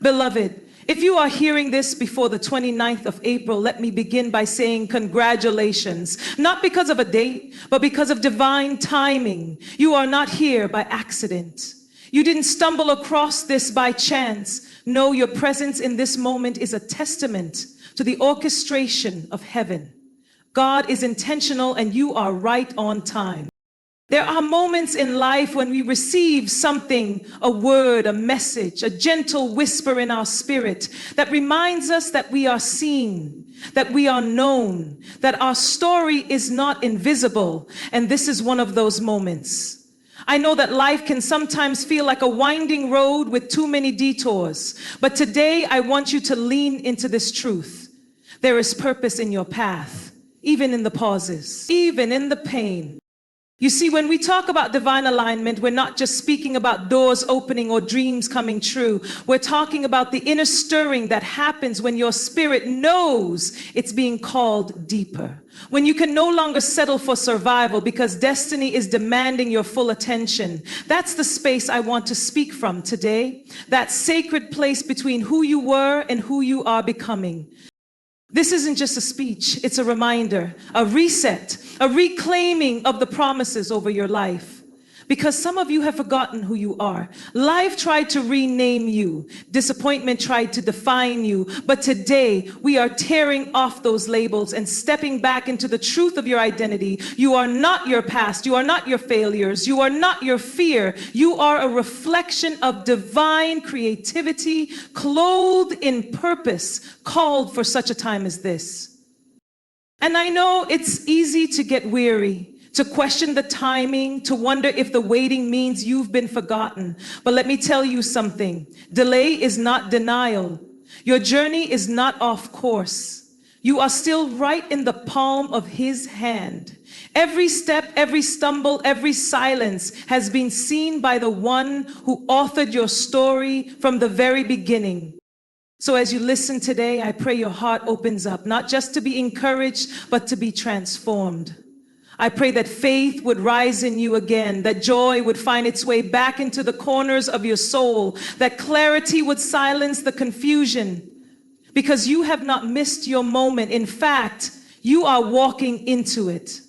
Beloved, if you are hearing this before the 29th of April, let me begin by saying congratulations, not because of a date, but because of divine timing. You are not here by accident. You didn't stumble across this by chance. No, your presence in this moment is a testament to the orchestration of heaven. God is intentional and you are right on time. There are moments in life when we receive something, a word, a message, a gentle whisper in our spirit that reminds us that we are seen, that we are known, that our story is not invisible. And this is one of those moments. I know that life can sometimes feel like a winding road with too many detours, but today I want you to lean into this truth. There is purpose in your path, even in the pauses, even in the pain. You see, when we talk about divine alignment, we're not just speaking about doors opening or dreams coming true. We're talking about the inner stirring that happens when your spirit knows it's being called deeper. When you can no longer settle for survival because destiny is demanding your full attention. That's the space I want to speak from today. That sacred place between who you were and who you are becoming. This isn't just a speech, it's a reminder, a reset, a reclaiming of the promises over your life. Because some of you have forgotten who you are. Life tried to rename you. Disappointment tried to define you. But today, we are tearing off those labels and stepping back into the truth of your identity. You are not your past. You are not your failures. You are not your fear. You are a reflection of divine creativity, clothed in purpose, called for such a time as this. And I know it's easy to get weary, to question the timing, to wonder if the waiting means you've been forgotten. But let me tell you something. Delay is not denial. Your journey is not off course. You are still right in the palm of his hand. Every step, every stumble, every silence has been seen by the one who authored your story from the very beginning. So as you listen today, I pray your heart opens up, not just to be encouraged, but to be transformed. I pray that faith would rise in you again, that joy would find its way back into the corners of your soul, that clarity would silence the confusion, because you have not missed your moment. In fact, you are walking into it.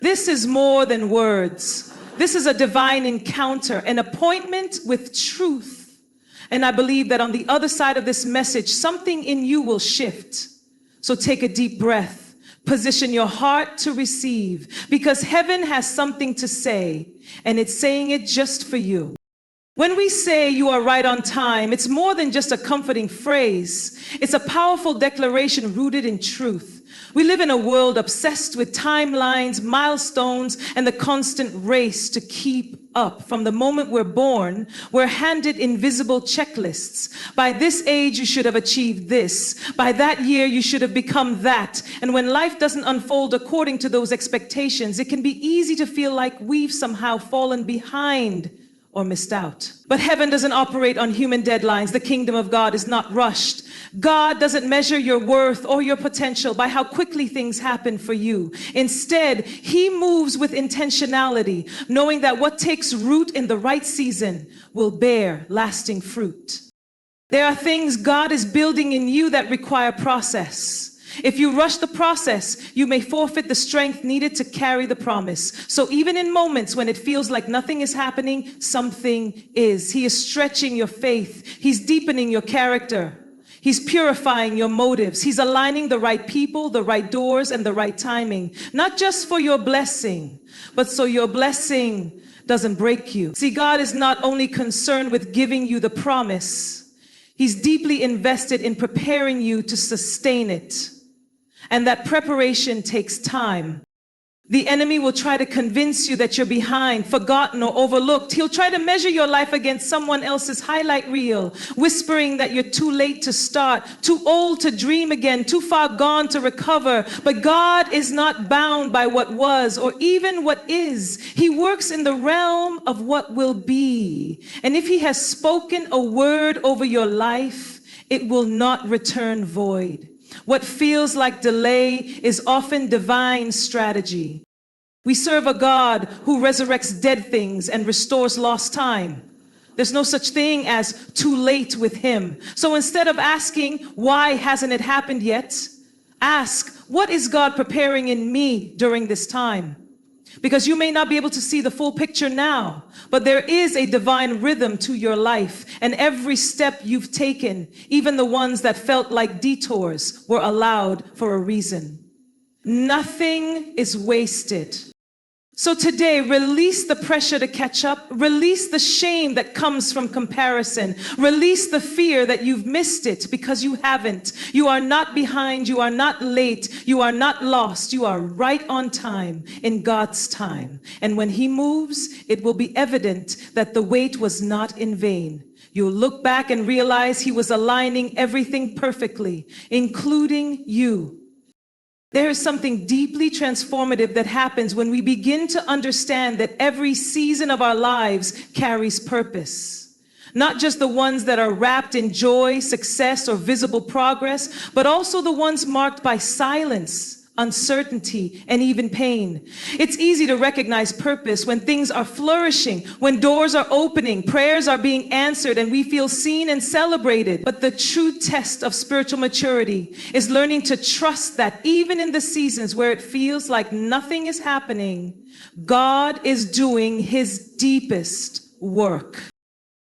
This is more than words. This is a divine encounter, an appointment with truth. And I believe that on the other side of this message, something in you will shift. So take a deep breath. Position your heart to receive, because heaven has something to say, and it's saying it just for you. When we say you are right on time, it's more than just a comforting phrase. It's a powerful declaration rooted in truth. We live in a world obsessed with timelines, milestones, and the constant race to keep up. From the moment we're born, we're handed invisible checklists. By this age, you should have achieved this. By that year, you should have become that. And when life doesn't unfold according to those expectations, it can be easy to feel like we've somehow fallen behind or missed out. But heaven doesn't operate on human deadlines. The kingdom of God is not rushed. God doesn't measure your worth or your potential by how quickly things happen for you. Instead, he moves with intentionality, knowing that what takes root in the right season will bear lasting fruit. There are things God is building in you that require process. If you rush the process, you may forfeit the strength needed to carry the promise. So even in moments when it feels like nothing is happening, something is. He is stretching your faith. He's deepening your character. He's purifying your motives. He's aligning the right people, the right doors, and the right timing. Not just for your blessing, but so your blessing doesn't break you. See, God is not only concerned with giving you the promise, he's deeply invested in preparing you to sustain it. And that preparation takes time. The enemy will try to convince you that you're behind, forgotten, or overlooked. He'll try to measure your life against someone else's highlight reel, whispering that you're too late to start, too old to dream again, too far gone to recover. But God is not bound by what was or even what is. He works in the realm of what will be. And if he has spoken a word over your life, it will not return void. What feels like delay is often divine strategy. We serve a God who resurrects dead things and restores lost time. There's no such thing as too late with him. So instead of asking, why hasn't it happened yet? Ask, what is God preparing in me during this time? Because you may not be able to see the full picture now, but there is a divine rhythm to your life. And every step you've taken, even the ones that felt like detours, were allowed for a reason. Nothing is wasted. So today, release the pressure to catch up, release the shame that comes from comparison, release the fear that you've missed it because you haven't. You are not behind, you are not late, you are not lost, you are right on time in God's time. And when he moves, it will be evident that the wait was not in vain. You'll look back and realize he was aligning everything perfectly, including you. There is something deeply transformative that happens when we begin to understand that every season of our lives carries purpose. Not just the ones that are wrapped in joy, success, or visible progress, but also the ones marked by silence, uncertainty, and even pain. It's easy to recognize purpose when things are flourishing, when doors are opening, prayers are being answered, and we feel seen and celebrated. But the true test of spiritual maturity is learning to trust that even in the seasons where it feels like nothing is happening, God is doing his deepest work.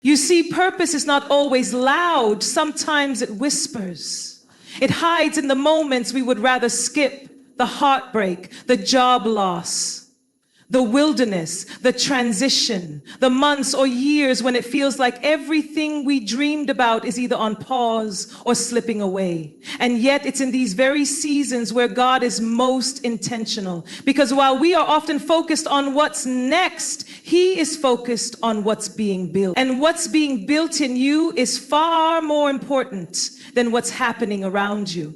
You see, purpose is not always loud. Sometimes it whispers. It hides in the moments we would rather skip. The heartbreak, the job loss, the wilderness, the transition, the months or years when it feels like everything we dreamed about is either on pause or slipping away. And yet it's in these very seasons where God is most intentional. Because while we are often focused on what's next, he is focused on what's being built. And what's being built in you is far more important than what's happening around you.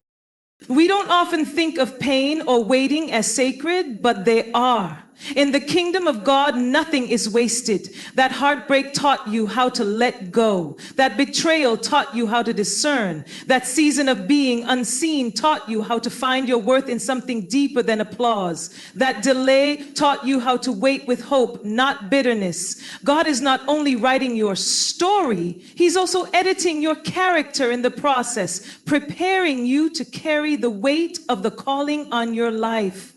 We don't often think of pain or waiting as sacred, but they are. In the kingdom of God, nothing is wasted. That heartbreak taught you how to let go. That betrayal taught you how to discern. That season of being unseen taught you how to find your worth in something deeper than applause. That delay taught you how to wait with hope, not bitterness. God is not only writing your story, he's also editing your character in the process, preparing you to carry the weight of the calling on your life.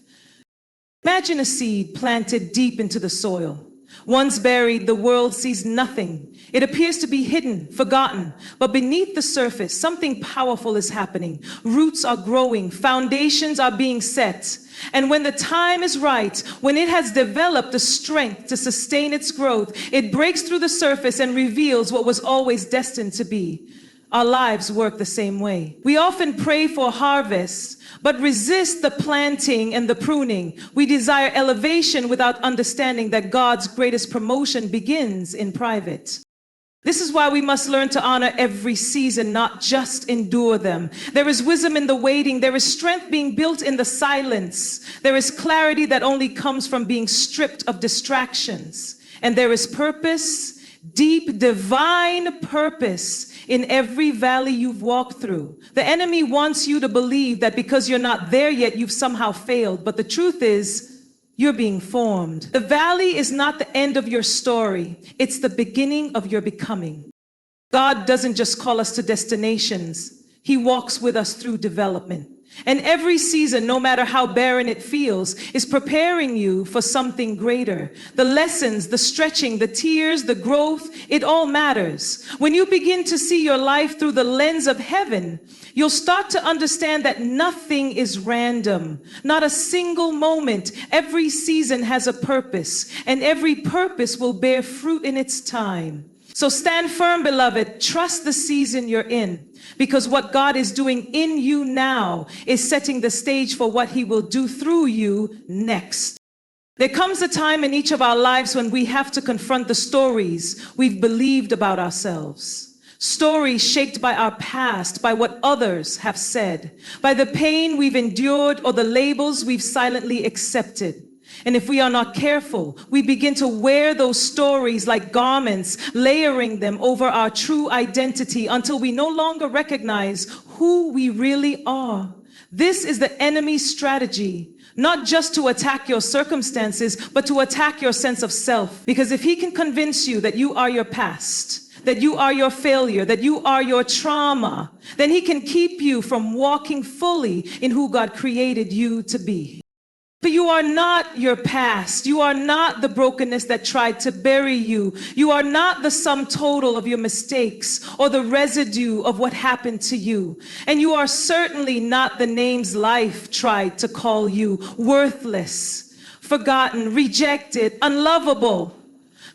Imagine a seed planted deep into the soil. Once buried, the world sees nothing. It appears to be hidden, forgotten, but beneath the surface, something powerful is happening. Roots are growing, foundations are being set. And when the time is right, when it has developed the strength to sustain its growth, it breaks through the surface and reveals what was always destined to be. Our lives work the same way. We often pray for harvest, but resist the planting and the pruning. We desire elevation without understanding that God's greatest promotion begins in private. This is why we must learn to honor every season, not just endure them. There is wisdom in the waiting. There is strength being built in the silence. There is clarity that only comes from being stripped of distractions. And there is purpose, deep divine purpose in every valley you've walked through. The enemy wants you to believe that because you're not there yet, you've somehow failed. But the truth is, you're being formed. The valley is not the end of your story. It's the beginning of your becoming. God doesn't just call us to destinations. He walks with us through development. And every season, no matter how barren it feels, is preparing you for something greater. The lessons, the stretching, the tears, the growth, it all matters. When you begin to see your life through the lens of heaven, you'll start to understand that nothing is random. Not a single moment. Every season has a purpose, and every purpose will bear fruit in its time. So stand firm, beloved. Trust the season you're in, because what God is doing in you now is setting the stage for what he will do through you next. There comes a time in each of our lives when we have to confront the stories we've believed about ourselves. Stories shaped by our past, by what others have said, by the pain we've endured or the labels we've silently accepted. And if we are not careful, we begin to wear those stories like garments, layering them over our true identity until we no longer recognize who we really are. This is the enemy's strategy, not just to attack your circumstances, but to attack your sense of self. Because if he can convince you that you are your past, that you are your failure, that you are your trauma, then he can keep you from walking fully in who God created you to be. But you are not your past. You are not the brokenness that tried to bury you. You are not the sum total of your mistakes or the residue of what happened to you. And you are certainly not the names life tried to call you: worthless, forgotten, rejected, unlovable.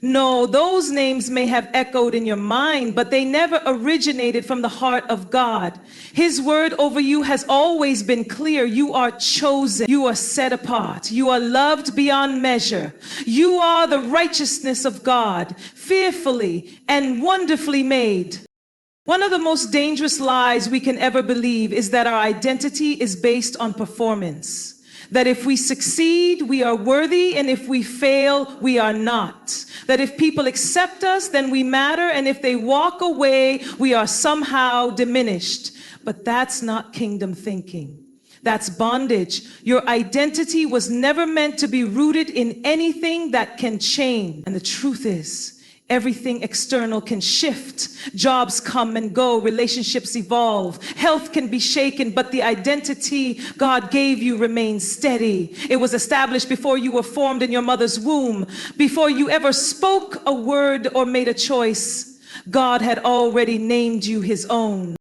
No, those names may have echoed in your mind, but they never originated from the heart of God. His word over you has always been clear. You are chosen. You are set apart. You are loved beyond measure. You are the righteousness of God, fearfully and wonderfully made. One of the most dangerous lies we can ever believe is that our identity is based on performance. That if we succeed, we are worthy, and if we fail, we are not. That if people accept us, then we matter, and if they walk away, we are somehow diminished. But that's not kingdom thinking. That's bondage. Your identity was never meant to be rooted in anything that can change. And the truth is, everything external can shift. Jobs come and go, relationships evolve, health can be shaken, but the identity God gave you remains steady. It was established before you were formed in your mother's womb. Before you ever spoke a word or made a choice, God had already named you his own.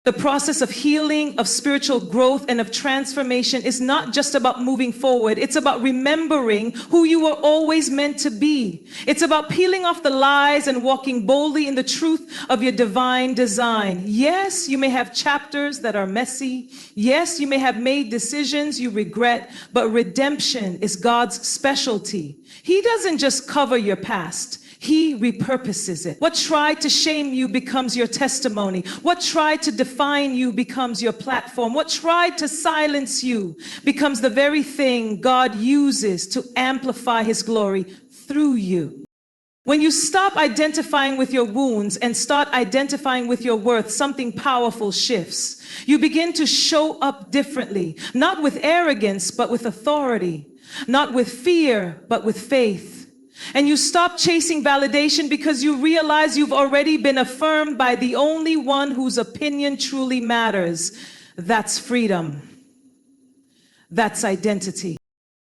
The process of healing, of spiritual growth, and of transformation is not just about moving forward. It's about remembering who you were always meant to be. It's about peeling off the lies and walking boldly in the truth of your divine design. Yes, you may have chapters that are messy. Yes, you may have made decisions you regret, but redemption is God's specialty. He doesn't just cover your past. He repurposes it. What tried to shame you becomes your testimony. What tried to define you becomes your platform. What tried to silence you becomes the very thing God uses to amplify his glory through you. When you stop identifying with your wounds and start identifying with your worth, something powerful shifts. You begin to show up differently, not with arrogance, but with authority, not with fear, but with faith. And you stop chasing validation because you realize you've already been affirmed by the only one whose opinion truly matters. That's freedom. That's identity.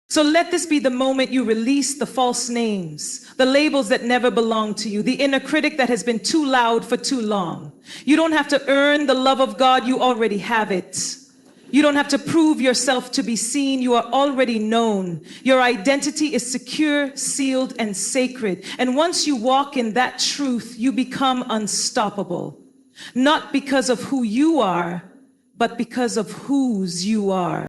So let this be the moment you release the false names, the labels that never belong to you, the inner critic that has been too loud for too long. You don't have to earn the love of God, you already have it. You don't have to prove yourself to be seen, you are already known. Your identity is secure, sealed, and sacred. And once you walk in that truth, you become unstoppable. Not because of who you are, but because of whose you are.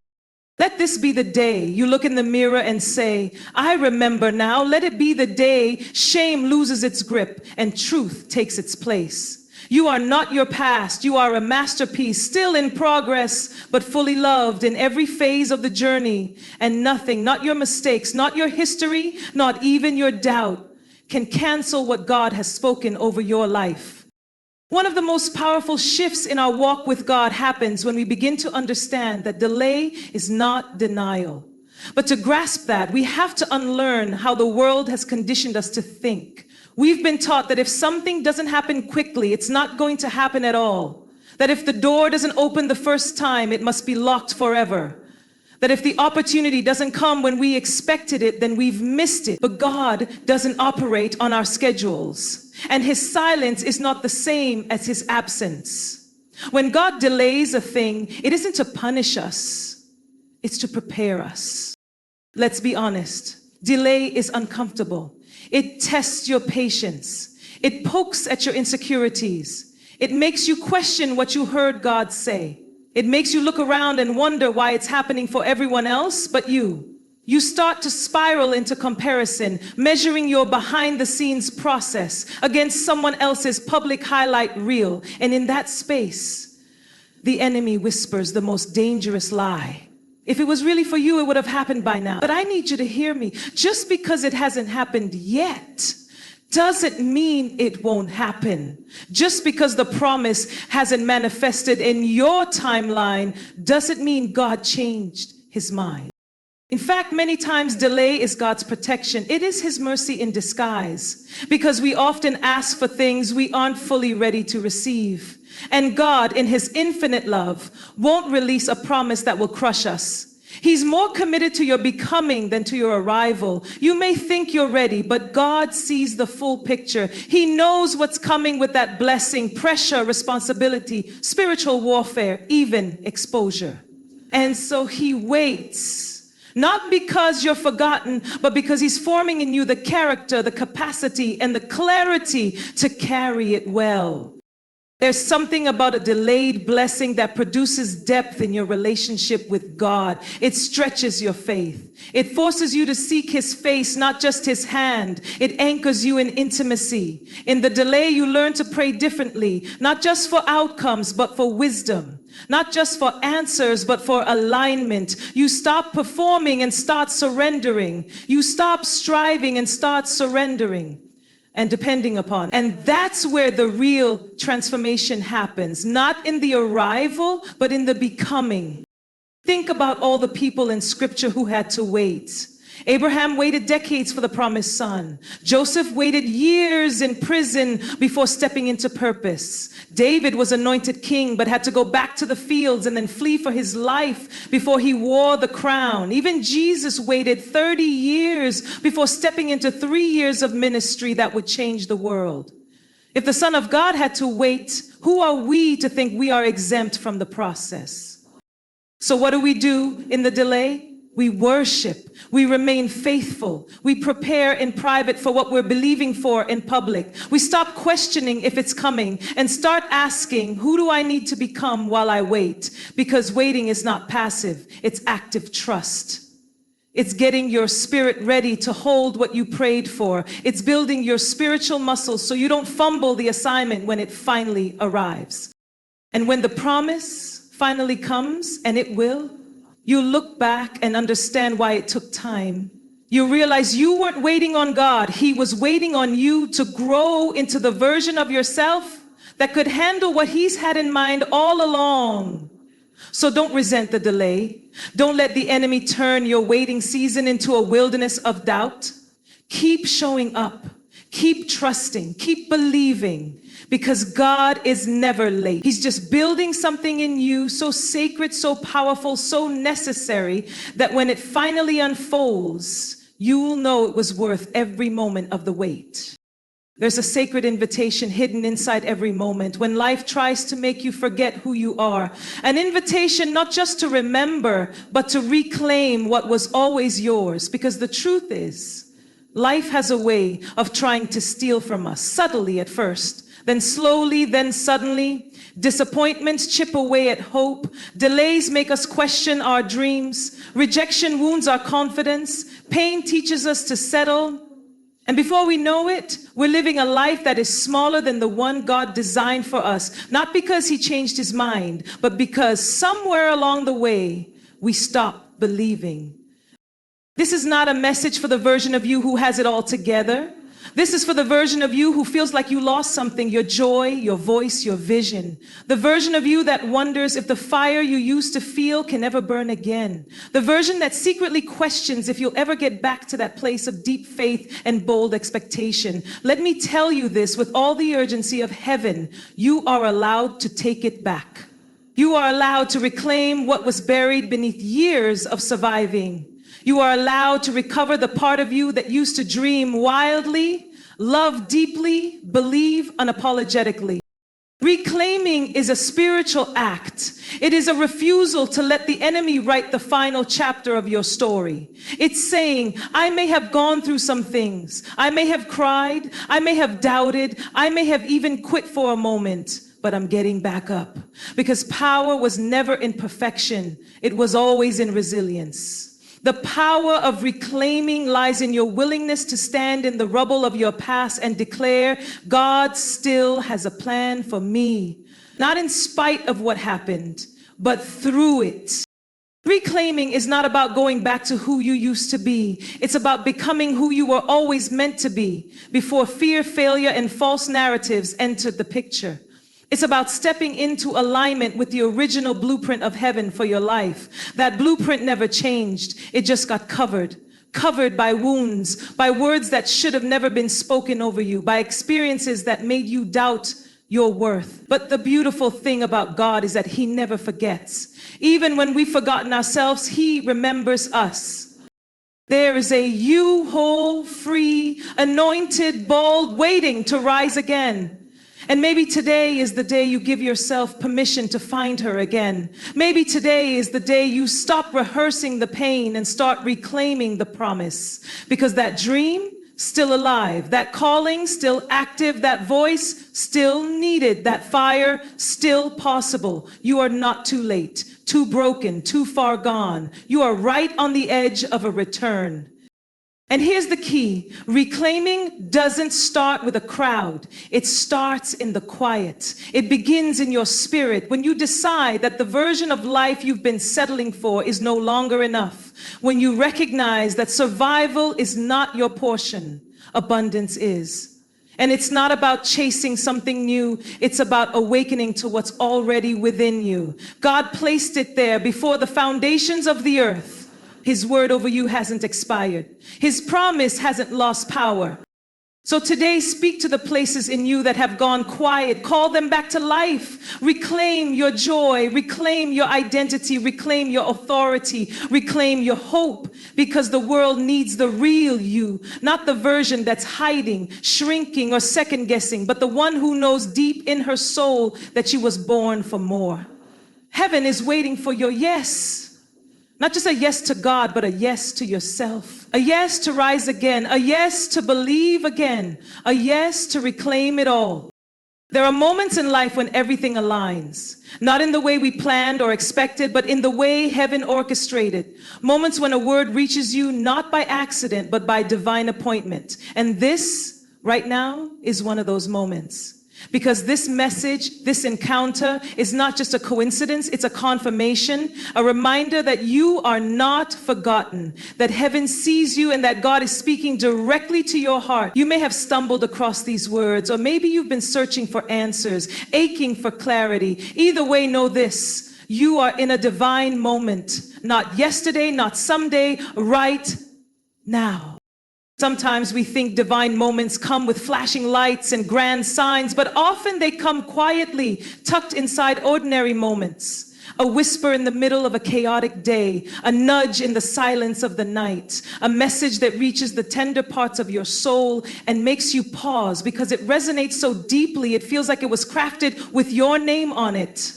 Let this be the day you look in the mirror and say, I remember now. Let it be the day shame loses its grip and truth takes its place. You are not your past. You are a masterpiece, still in progress, but fully loved in every phase of the journey. And nothing, not your mistakes, not your history, not even your doubt, can cancel what God has spoken over your life. One of the most powerful shifts in our walk with God happens when we begin to understand that delay is not denial. But to grasp that, we have to unlearn how the world has conditioned us to think. We've been taught that if something doesn't happen quickly, it's not going to happen at all. That if the door doesn't open the first time, it must be locked forever. That if the opportunity doesn't come when we expected it, then we've missed it. But God doesn't operate on our schedules. And his silence is not the same as his absence. When God delays a thing, it isn't to punish us. It's to prepare us. Let's be honest. Delay is uncomfortable. It tests your patience. It pokes at your insecurities. It makes you question what you heard God say. It makes you look around and wonder why it's happening for everyone else but you. You start to spiral into comparison, measuring your behind-the-scenes process against someone else's public highlight reel. And in that space, the enemy whispers the most dangerous lie. If it was really for you, it would have happened by now. But I need you to hear me. Just because it hasn't happened yet doesn't mean it won't happen. Just because the promise hasn't manifested in your timeline doesn't mean God changed his mind. In fact, many times delay is God's protection. It is his mercy in disguise, because we often ask for things we aren't fully ready to receive. And God, in his infinite love, won't release a promise that will crush us. He's more committed to your becoming than to your arrival. You may think you're ready, but God sees the full picture. He knows what's coming with that blessing, pressure, responsibility, spiritual warfare, even exposure. And so he waits. Not because you're forgotten, but because he's forming in you the character, the capacity, and the clarity to carry it well. There's something about a delayed blessing that produces depth in your relationship with God. It stretches your faith. It forces you to seek his face, not just his hand. It anchors you in intimacy. In the delay, you learn to pray differently, not just for outcomes, but for wisdom. Not just for answers, but for alignment. You stop performing and start surrendering. You stop striving and start surrendering and depending upon. And that's where the real transformation happens. Not in the arrival, but in the becoming. Think about all the people in scripture who had to wait. Abraham waited decades for the promised son. Joseph waited years in prison before stepping into purpose. David was anointed king, but had to go back to the fields and then flee for his life before he wore the crown. Even Jesus waited 30 years before stepping into 3 years of ministry that would change the world. If the Son of God had to wait, who are we to think we are exempt from the process? So what do we do in the delay? We worship, we remain faithful, we prepare in private for what we're believing for in public. We stop questioning if it's coming and start asking, who do I need to become while I wait? Because waiting is not passive, it's active trust. It's getting your spirit ready to hold what you prayed for. It's building your spiritual muscles so you don't fumble the assignment when it finally arrives. And when the promise finally comes, and it will, you look back and understand why it took time. You realize you weren't waiting on God. He was waiting on you to grow into the version of yourself that could handle what he's had in mind all along. So don't resent the delay. Don't let the enemy turn your waiting season into a wilderness of doubt. Keep showing up. Keep trusting. Keep believing. Because God is never late. He's just building something in you so sacred, so powerful, so necessary that when it finally unfolds, you will know it was worth every moment of the wait. There's a sacred invitation hidden inside every moment when life tries to make you forget who you are. An invitation not just to remember, but to reclaim what was always yours. Because the truth is, life has a way of trying to steal from us, subtly at first. Then slowly, then suddenly. Disappointments chip away at hope. Delays make us question our dreams. Rejection wounds our confidence. Pain teaches us to settle. And before we know it, we're living a life that is smaller than the one God designed for us. Not because he changed his mind, but because somewhere along the way, we stopped believing. This is not a message for the version of you who has it all together. This is for the version of you who feels like you lost something, your joy, your voice, your vision. The version of you that wonders if the fire you used to feel can ever burn again. The version that secretly questions if you'll ever get back to that place of deep faith and bold expectation. Let me tell you this with all the urgency of heaven. You are allowed to take it back. You are allowed to reclaim what was buried beneath years of surviving. You are allowed to recover the part of you that used to dream wildly, love deeply, believe unapologetically. Reclaiming is a spiritual act. It is a refusal to let the enemy write the final chapter of your story. It's saying, I may have gone through some things. I may have cried. I may have doubted. I may have even quit for a moment. But I'm getting back up. Because power was never in perfection. It was always in resilience. The power of reclaiming lies in your willingness to stand in the rubble of your past and declare, God still has a plan for me. Not in spite of what happened, but through it. Reclaiming is not about going back to who you used to be. It's about becoming who you were always meant to be before fear, failure, and false narratives entered the picture. It's about stepping into alignment with the original blueprint of heaven for your life. That blueprint never changed. It just got covered by wounds, by words that should have never been spoken over you, by experiences that made you doubt your worth. But the beautiful thing about God is that He never forgets. Even when we've forgotten ourselves, He remembers us. There is a you, whole, free, anointed, bold, waiting to rise again. And maybe today is the day you give yourself permission to find her again. Maybe today is the day you stop rehearsing the pain and start reclaiming the promise. Because that dream, still alive, that calling, still active, that voice, still needed, that fire, still possible. You are not too late, too broken, too far gone. You are right on the edge of a return. And here's the key. Reclaiming doesn't start with a crowd. It starts in the quiet. It begins in your spirit when you decide that the version of life you've been settling for is no longer enough. When you recognize that survival is not your portion, abundance is. And it's not about chasing something new. It's about awakening to what's already within you. God placed it there before the foundations of the earth. His word over you hasn't expired. His promise hasn't lost power. So today, speak to the places in you that have gone quiet. Call them back to life. Reclaim your joy. Reclaim your identity. Reclaim your authority. Reclaim your hope. Because the world needs the real you, not the version that's hiding, shrinking, or second-guessing, but the one who knows deep in her soul that she was born for more. Heaven is waiting for your yes. Not just a yes to God, but a yes to yourself. A yes to rise again. A yes to believe again. A yes to reclaim it all. There are moments in life when everything aligns. Not in the way we planned or expected, but in the way heaven orchestrated. Moments when a word reaches you not by accident, but by divine appointment. And this, right now, is one of those moments. Because this message, this encounter is not just a coincidence, it's a confirmation, a reminder that you are not forgotten, that heaven sees you and that God is speaking directly to your heart. You may have stumbled across these words, or maybe you've been searching for answers, aching for clarity. Either way, know this, you are in a divine moment, not yesterday, not someday, right now. Sometimes we think divine moments come with flashing lights and grand signs, but often they come quietly, tucked inside ordinary moments. A whisper in the middle of a chaotic day, a nudge in the silence of the night, a message that reaches the tender parts of your soul and makes you pause because it resonates so deeply it feels like it was crafted with your name on it.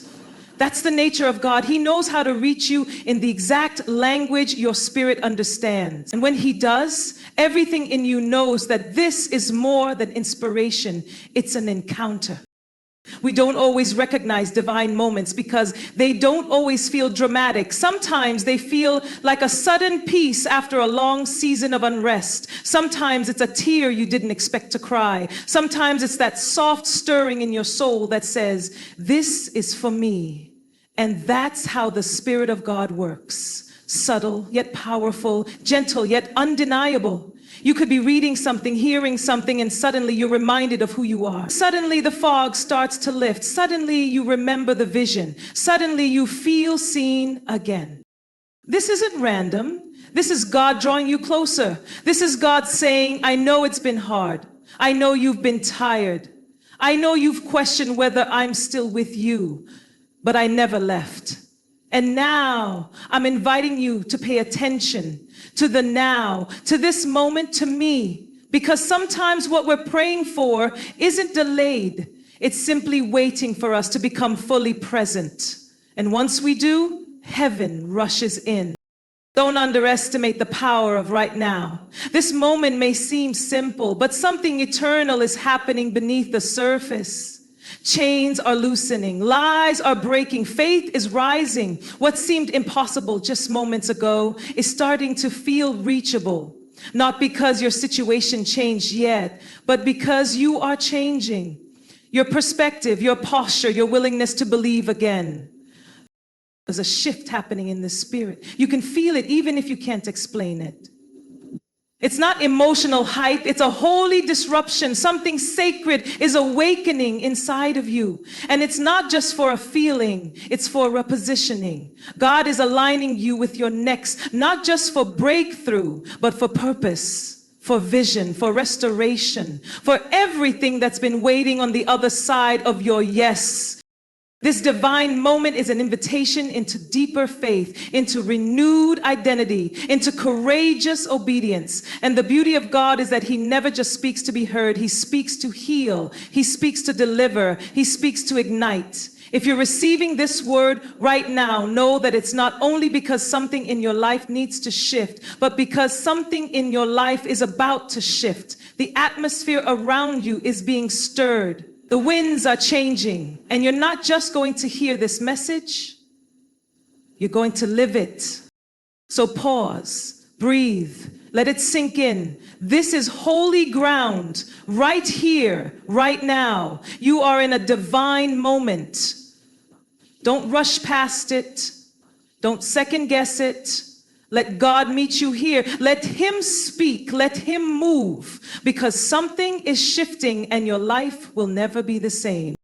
That's the nature of God. He knows how to reach you in the exact language your spirit understands. And when He does, everything in you knows that this is more than inspiration. It's an encounter. We don't always recognize divine moments because they don't always feel dramatic. Sometimes they feel like a sudden peace after a long season of unrest. Sometimes it's a tear you didn't expect to cry. Sometimes it's that soft stirring in your soul that says, this is for me. And that's how the Spirit of God works. Subtle, yet powerful, gentle, yet undeniable. You could be reading something, hearing something, and suddenly you're reminded of who you are. Suddenly the fog starts to lift. Suddenly you remember the vision. Suddenly you feel seen again. This isn't random. This is God drawing you closer. This is God saying, I know it's been hard. I know you've been tired. I know you've questioned whether I'm still with you. But I never left. And now I'm inviting you to pay attention to the now, to this moment, to me, because sometimes what we're praying for isn't delayed. It's simply waiting for us to become fully present. And once we do, heaven rushes in. Don't underestimate the power of right now. This moment may seem simple, but something eternal is happening beneath the surface. Chains are loosening, lies are breaking, faith is rising. What seemed impossible just moments ago is starting to feel reachable. Not because your situation changed yet, but because you are changing. Your perspective, your posture, your willingness to believe again. There's a shift happening in the spirit. You can feel it even if you can't explain it. It's not emotional hype, it's a holy disruption. Something sacred is awakening inside of you. And it's not just for a feeling, it's for repositioning. God is aligning you with your next, not just for breakthrough, but for purpose, for vision, for restoration, for everything that's been waiting on the other side of your yes. This divine moment is an invitation into deeper faith, into renewed identity, into courageous obedience. And the beauty of God is that He never just speaks to be heard. He speaks to heal. He speaks to deliver. He speaks to ignite. If you're receiving this word right now, know that it's not only because something in your life needs to shift, but because something in your life is about to shift. The atmosphere around you is being stirred. The winds are changing, and you're not just going to hear this message, you're going to live it. So pause, breathe, let it sink in. This is holy ground right here, right now. You are in a divine moment. Don't rush past it. Don't second guess it. Let God meet you here. Let Him speak. Let Him move. Because something is shifting and your life will never be the same.